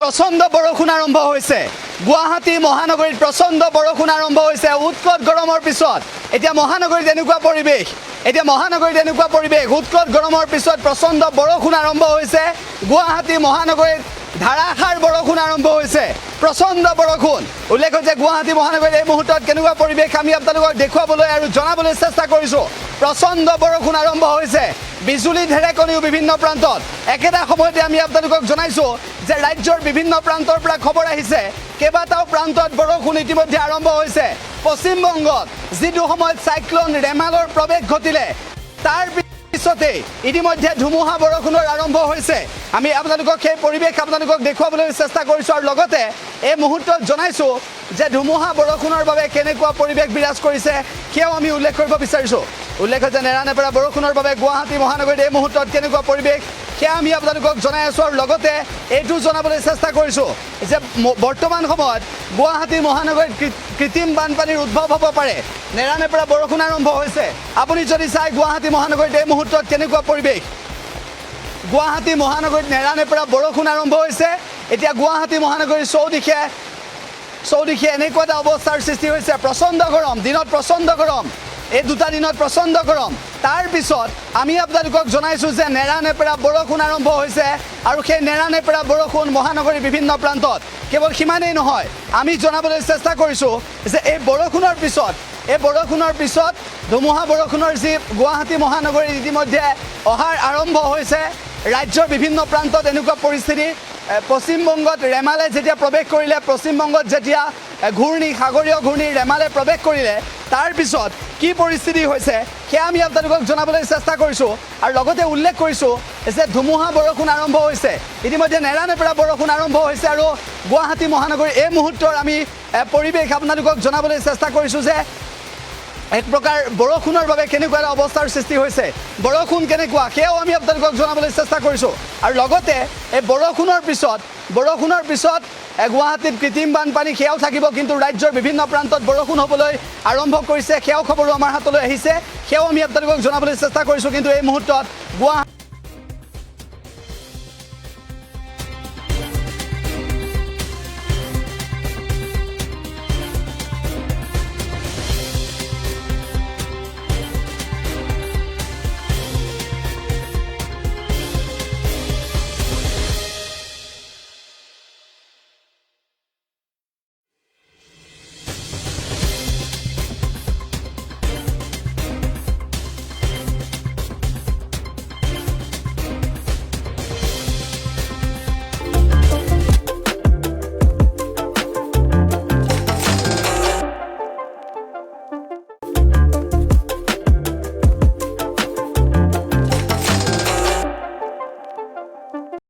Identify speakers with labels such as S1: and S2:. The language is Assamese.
S1: প্ৰচণ্ড বৰষুণ আৰম্ভ হৈছে গুৱাহাটী মহানগৰীত প্ৰচণ্ড বৰষুণ আৰম্ভ হৈছে উৎকট গৰমৰ পিছত এতিয়া মহানগৰীত এনেকুৱা পৰিৱেশ উৎকট গৰমৰ পিছত প্ৰচণ্ড বৰষুণ আৰম্ভ হৈছে গুৱাহাটী মহানগৰীত ধাৰাসাৰ বৰষুণ আৰম্ভ হৈছে প্ৰচণ্ড বৰষুণ উল্লেখ যে গুৱাহাটী মহানগৰীত এই মুহূৰ্তত কেনেকুৱা পৰিৱেশ আমি আপোনালোকক দেখুৱাবলৈ আৰু জনাবলৈ চেষ্টা কৰিছোঁ প্ৰচণ্ড বৰষুণ আৰম্ভ হৈছে বিজুলী ঢেৰেকনিও বিভিন্ন প্ৰান্তত একেটা সময়তে আমি আপোনালোকক জনাইছোঁ যে ৰাজ্যৰ বিভিন্ন প্ৰান্তৰ পৰা খবৰ আহিছে কেইবাটাও প্ৰান্তত বৰষুণ ইতিমধ্যে আৰম্ভ হৈছে পশ্চিমবংগত যিটো সময়ত চাইক্লন ৰেমালৰ প্ৰৱেশ ঘটিলে তাৰ পিছতে ইতিমধ্যে ধুমুহা বৰষুণৰ আৰম্ভ হৈছে আমি আপোনালোকক সেই পৰিৱেশ আপোনালোকক দেখুৱাবলৈ চেষ্টা কৰিছোঁ আৰু লগতে এই মুহূৰ্তত জনাইছোঁ যে ধুমুহা বৰষুণৰ বাবে কেনেকুৱা পৰিৱেশ বিৰাজ কৰিছে সেয়াও আমি উল্লেখ কৰিব বিচাৰিছোঁ উল্লেখ যে নেৰানেপেৰা বৰষুণৰ বাবে গুৱাহাটী মহানগৰীত এই মুহূৰ্তত কেনেকুৱা পৰিৱেশ সেয়া আমি আপোনালোকক জনাই আছোঁ আৰু লগতে এইটো জনাবলৈ চেষ্টা কৰিছোঁ যে বৰ্তমান সময়ত গুৱাহাটী মহানগৰীত কৃত্ৰিম বানপানীৰ উদ্ভৱ হ'ব পাৰে নেৰানেপেৰা বৰষুণ আৰম্ভ হৈছে আপুনি যদি চাই গুৱাহাটী মহানগৰীত এই মুহূৰ্তত কেনেকুৱা পৰিৱেশ গুৱাহাটী মহানগৰীত নেৰানেপেৰা বৰষুণ আৰম্ভ হৈছে এতিয়া গুৱাহাটী মহানগৰীৰ চৌদিশে এনেকুৱা এটা অৱস্থাৰ সৃষ্টি হৈছে প্ৰচণ্ড গৰম দিনত প্ৰচণ্ড গৰম এই দুটা দিনত প্ৰচণ্ড গৰম তাৰ পিছত আমি আপোনালোকক জনাইছোঁ যে নেৰানেপেৰা বৰষুণ আৰম্ভ হৈছে আৰু সেই নেৰানেপেৰা বৰষুণ মহানগৰীৰ বিভিন্ন প্ৰান্তত কেৱল সিমানেই নহয় আমি জনাবলৈ চেষ্টা কৰিছোঁ যে এই বৰষুণৰ পিছত ধুমুহা বৰষুণৰ যি গুৱাহাটী মহানগৰীত ইতিমধ্যে অহাৰ আৰম্ভ হৈছে ৰাজ্যৰ বিভিন্ন প্ৰান্তত এনেকুৱা পৰিস্থিতি পশ্চিমবংগত ৰেমালে যেতিয়া প্ৰৱেশ কৰিলে পশ্চিমবংগত যেতিয়া সাগৰীয় ঘূৰ্ণি ৰেমালে প্ৰৱেশ কৰিলে তাৰ পিছত কি পৰিস্থিতি হৈছে সেয়া আমি আপোনালোকক জনাবলৈ চেষ্টা কৰিছোঁ আৰু লগতে উল্লেখ কৰিছোঁ যে ধুমুহা বৰষুণ আৰম্ভ হৈছে ইতিমধ্যে নেৰানেপেৰা বৰষুণ আৰম্ভ হৈছে আৰু গুৱাহাটী মহানগৰীৰ এই মুহূৰ্তৰ আমি পৰিৱেশ আপোনালোকক জনাবলৈ চেষ্টা কৰিছোঁ যে এক প্ৰকাৰ বৰষুণৰ বাবে কেনেকুৱা এটা অৱস্থাৰ সৃষ্টি হৈছে বৰষুণ কেনেকুৱা সেয়াও আমি আপোনালোকক জনাবলৈ চেষ্টা কৰিছোঁ আৰু লগতে এই বৰষুণৰ পিছত গুৱাহাটীত কৃত্ৰিম বানপানী সেয়াও থাকিব কিন্তু ৰাজ্যৰ বিভিন্ন প্ৰান্তত বৰষুণ হ'বলৈ আৰম্ভ কৰিছে সেয়াও খবৰো আমাৰ হাতলৈ আহিছে সেয়াও আমি আপোনালোকক জনাবলৈ চেষ্টা কৰিছোঁ কিন্তু এই মুহূৰ্তত